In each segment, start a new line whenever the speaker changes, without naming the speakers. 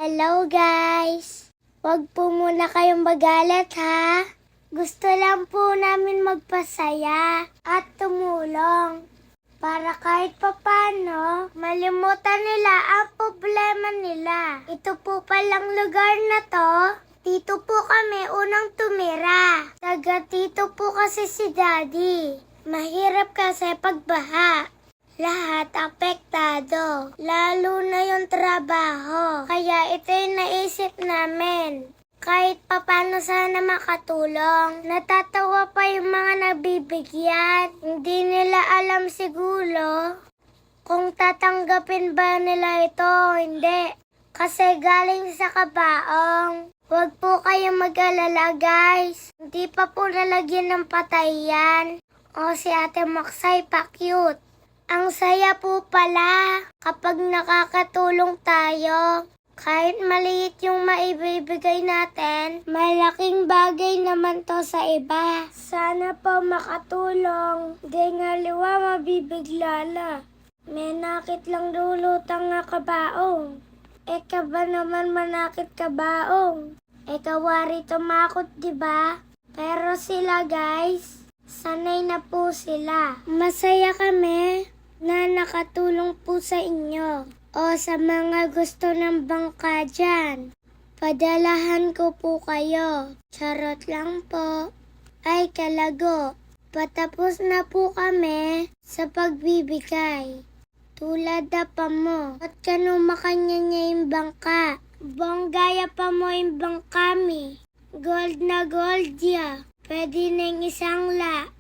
Hello guys! Huwag po muna kayong magalit ha. Gusto lang po namin magpasaya at tumulong para kahit papano malimutan nila ang problema nila. Ito po palang lugar na to, dito po kami unang tumira. Taga dito po kasi si Daddy. Mahirap kasi pagbaha. Lahat apektado, lalo na yung trabaho. Kaya ito yung naisip namin. Kahit papano sana makatulong. Natatawa pa yung mga nabibigyan. Hindi nila alam siguro kung tatanggapin ba nila ito o hindi. Kasi galing sa kabaong. Huwag po kayong mag-alala guys. Hindi pa po nalagyan ng patay yan. O si Ate Maksay pa cute. Ang saya po pala kapag nakakatulong tayo. Kahit maliit yung maibibigay natin, malaking bagay naman to sa iba. Sana po makatulong. Di nga liwa mabibiglala. May nakit lang lulutang nga kabaong. Eka ba naman manakit kabaong? Eka wari tumakot diba? Pero sila guys, sanay na po sila. Masaya kami na nakatulong po sa inyo o sa mga gusto ng bangka dyan. Padalahan ko po kayo. Charot lang po. Ay kalago, patapos na po kami sa pagbibigay. Tulad na pa mo, at kanumakanya niya yung bangka. Bonggaya pa mo yung bangka mi. Gold na gold ya. Pwede na yung isang la.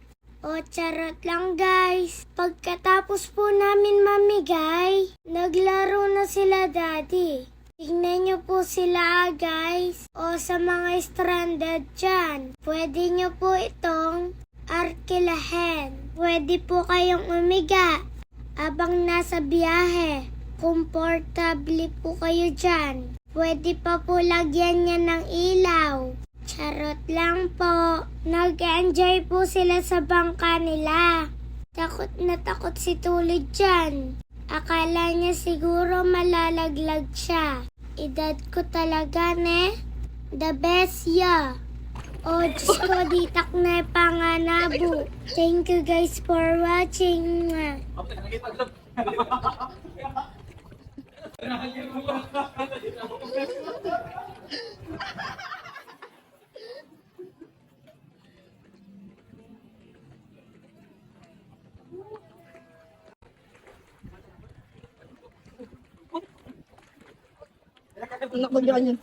O charot lang guys. Pagkatapos po namin mamigay, naglaro na sila Daddy. Tignan nyo po sila guys. O sa mga stranded dyan, pwede nyo po itong arkilahin. Pwede po kayong umiga abang nasa biyahe. Komportable po kayo dyan. Pwede pa po lagyan niya ng ilaw. Charot lang po. Nag-enjoy po sila sa bangka nila. Takot na takot si Tulid dyan. Akala niya siguro malalaglag siya. Edad ko talaga ne. The best ya. Oh, Diyos ko, ditak na panganabo. Thank you guys for watching.
Anak mo yun.